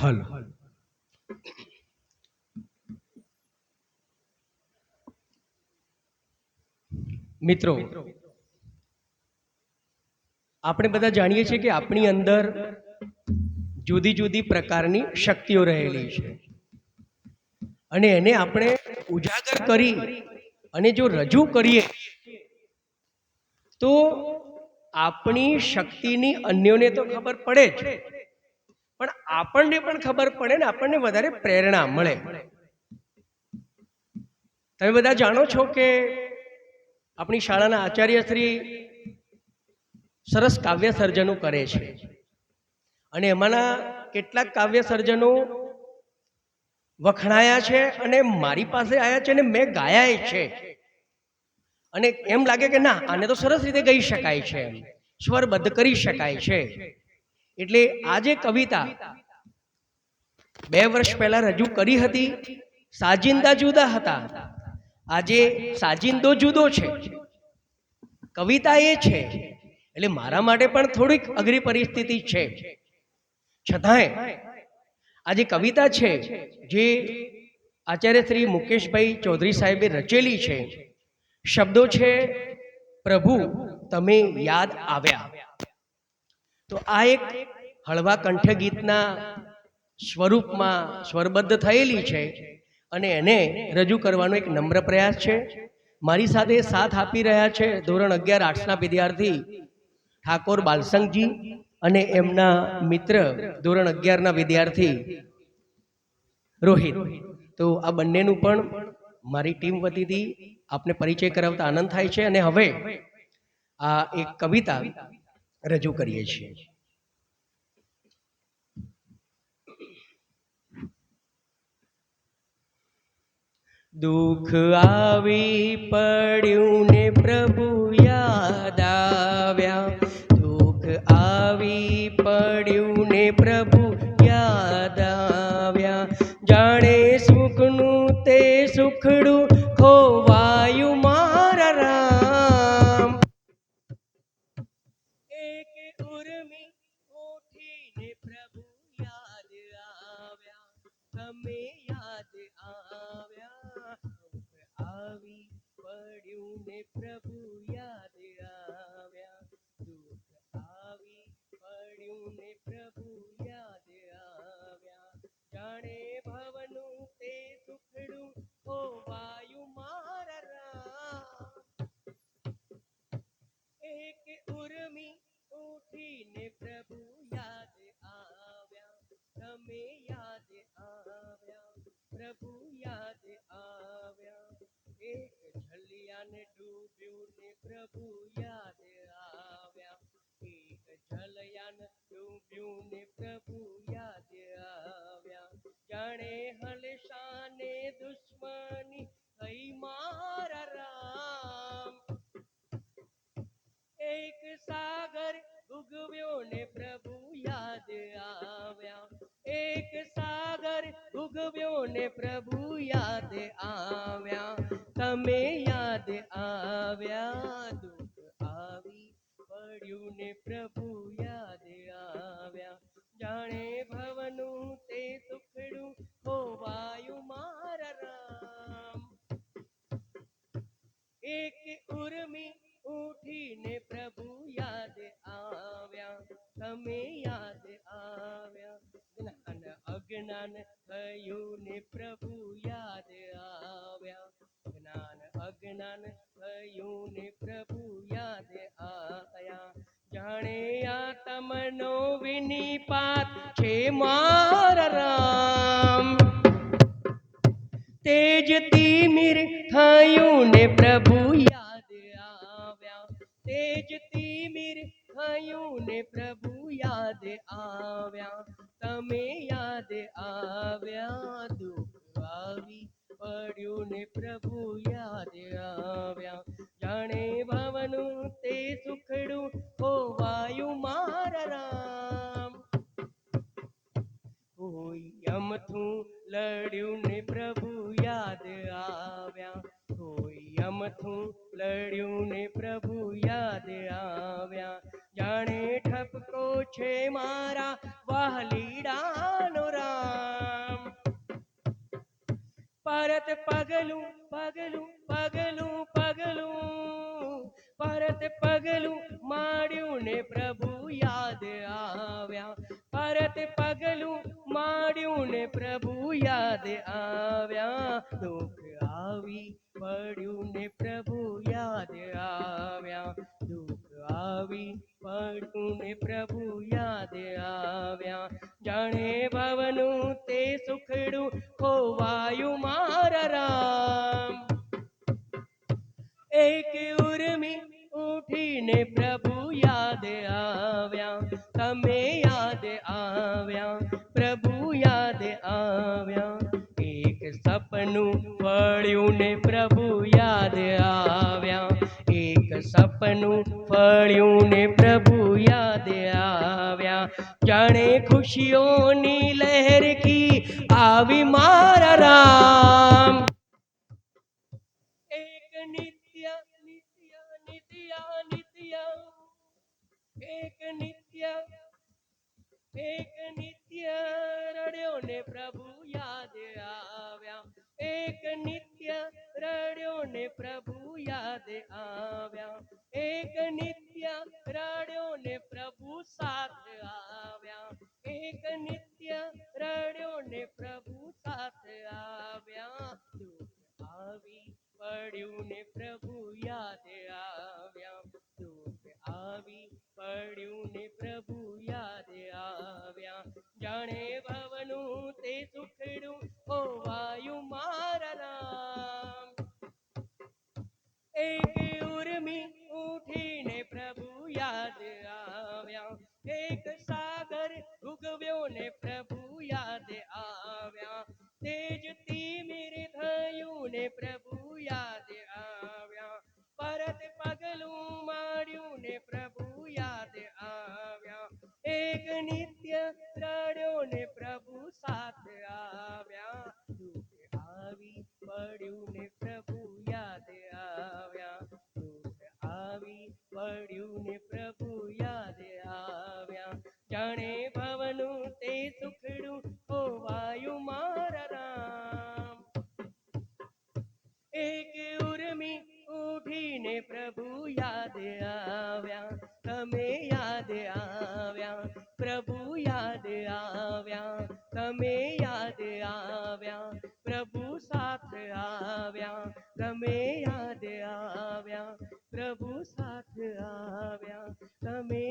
હલ મિત્રો, આપણે બધા જાણીએ છીએ કે આપણી અંદર જુદી જુદી પ્રકારની શક્તિઓ રહેલી છે અને એને આપણે ઉજાગર કરી અને જો રજૂ કરીએ તો આપણી શક્તિની અન્યોને તો ખબર પડે જ, પણ આપણને પણ ખબર પડે ને આપણને વધારે પ્રેરણા મળે. તમે બધા જાણો છો કે આપણી શાળાના આચાર્ય શ્રી સરસ કાવ્ય સર્જનો કરે છે અને એમાંના કેટલાક કાવ્ય સર્જનો વખણાયા છે અને મારી પાસે આવ્યા છે અને મેં ગાયા છે અને એમ લાગે કે ના, આને તો સરસ રીતે ગાઈ શકાય છે, સ્વરબદ્ધ કરી શકાય છે. એટલે આ જે કવિતા 2 વર્ષ પહેલા રજૂ કરી હતી, સાજિંદા જુદા હતા, આજે સાજિંદો જુદો છે, કવિતા એ છે. એટલે મારા માટે પણ થોડીક અઘરી પરિસ્થિતિ છે, છતાંય આ જે કવિતા છે જે આચાર્ય શ્રી મુકેશભાઈ ચૌધરી સાહેબે રચેલી છે, શબ્દો છે પ્રભુ તમે યાદ આવ્યા. તો આ એક હળવા કંઠ ગીતના સ્વરૂપમાં સ્વરબદ્ધ થયેલી છે અને એને રજૂ કરવાનો એક નમ્ર પ્રયાસ છે. મારી સાથે સાથ આપી રહ્યા છે ધોરણ 11 આર્ટ્સના વિદ્યાર્થી ઠાકોર બાલસંગજી અને એમના મિત્ર ધોરણ 11ના વિદ્યાર્થી રોહિત. તો આ બંનેનું પણ મારી ટીમ વતીથી આપને પરિચય કરાવતા આનંદ થાય છે અને હવે આ એક કવિતા રજૂ કરીએ છીએ. દુઃખ આવી પડ્યું ને પ્રભુ યાદ આવ્યા, દુઃખ આવી પડ્યું ને પ્રભુ યાદ આવ્યા, જાણે સુખનું તે સુખડું ખોવાયું મારા રામ. એક ઉર્મી ઉઠીને પ્રભુ યાદ આવ્યા, તમે યાદ આવ્યા, આવી પડ્યું ને પ્રભુ યાદ આવ્યા, દુઃખ આવી પડ્યું ને પ્રભુ યાદ આવ્યા, જાણે ભવનું તે સુખડું ખોવાયું મારા રામ. એક ઉર્મી ઉઠીને પ્રભુ યાદ આવ્યા, તમે યાદ આવ્યા, પ્રભુ યાદ આવ્યા, એક ઝલિયાને ડૂબ્યું ને પ્રભુ યાદ આવ્યા, એક ઝલિયાન ડૂબ્યું ને પ્રભુ યાદ આવ્યા, જાણે હલશાને દુશ્મની થઈ મારા રામ. એક સાગર ઉગવ્યો ને પ્રભુ યાદ આવ્યા, એક સાગર ઉગવ્યો ને પ્રભુ યાદ આવ્યા, તમે યાદ આવ્યા, દુઃખ આવી પડ્યું ને પ્રભુ યાદ આવ્યા, જાણે ભવનું તે સુખડું ખોવાયું મારા રામ. એક ઉર્મી ઉઠીને પ્રભુ યાદ આવ્યા, તમે યાદ આવ્યા, જ્ઞાન અજ્ઞાન થયું ને પ્રભુ યાદ આવ્યા, જ્ઞાન અજ્ઞાન થયું ને પ્રભુ યાદ આવ્યા, જાણે આત્મનો વિનિપાત છે મારા રામ. તેજ તિમિર થયું ને પ્રભુ યાદ આવ્યા, તેજ તિમિર થયું ને પ્રભુ યાદ આવ્યા, તમે યાદ આવ્યા, દુઃખ આવી પડ્યું ને પ્રભુ યાદ આવ્યા, જાણે ભવનું તે સુખડું ખોવાયું મારા રામ. કોઈ અમથું લડ્યું ને પ્રભુ યાદ આવ્યા, કોઈ અમથું લડ્યું ને પ્રભુ યાદ આવ્યા, જાણે ઠપકો છે મારા વહાલીડાનો રામ. પરત પગલું પગલું પગલું પગલું પરત પગલું માંડ્યું ને પ્રભુ યાદ આવ્યા. પરત પગલું માંડ્યું ને પ્રભુ યાદ આવ્યા. દુઃખ આવી પડ્યું ને પ્રભુ યાદ આવ્યા. દુઃખ આવી પડ્યું ને પ્રભુ યાદ આવ્યા. જાણે ભવનું તે સુખડું ખોવાયું મારા રામ. એક ઉર્મી ઉઠીને પ્રભુ યાદ આવ્યા. તમે યાદ આવ્યા, પ્રભુ યાદ આવ્યા. એક સપનું ફળ્યું ને પ્રભુ યાદ આવ્યા. એક સપનું ફળ્યું ને પ્રભુ યાદ આવ્યા. જાણે ખુશીઓની લહેર કી આવી મારા રામ. એક નિત્ય નિત્ય નિત્ય નિત્ય એક નિત્ય રડ્યો ને પ્રભુ યાદ આવ્યા. એક નિત્ય રડ્યો ને પ્રભુ યાદ આવ્યા. એક નિત્ય રડ્યો ને પ્રભુ સાથ આવ્યા. એક નિત્ય રડ્યો ને પ્રભુ સાથ આવ્યા. દુઃખ આવી પડ્યું ને પ્રભુ યાદ આવ્યા. દુઃખ આવી પડ્યું ને પ્રભુ યાદ આવ્યા. જાણે ભવનું તે સુખડું હોવાયું મારા રામ. એક ઉર્મી ઉઠીને પ્રભુ યાદ આવ્યા. એક સાગર ઉગવ્યો ને પ્રભુ યાદ આવ્યા. તેજથી મીર થયું ને પ્રભુ યાદ આવ્યા. પરત પગલું માંડ્યું ને પ્રભુ યાદ આવ્યા. એક નિત્ય રડ્યો ને પ્રભુ સાથ આવ્યા. દુઃખ આવી પડ્યું ને પ્રભુ યાદ આવ્યા. દુઃખ આવી પડ્યું ને પ્રભુ યાદ આવ્યા. જાણે ભવનું તે સુખડું હોવાયું મારા રામ. એક ઉર્મી ઉઠીને પ્રભુ યાદ આવ્યા. તમે યાદ આવ્યા, પ્રભુ યાદ આવ્યા. તમે યાદ આવ્યા, પ્રભુ સાથ આવ્યા. તમે યાદ આવ્યા, પ્રભુ સાથ આવ્યા. તમે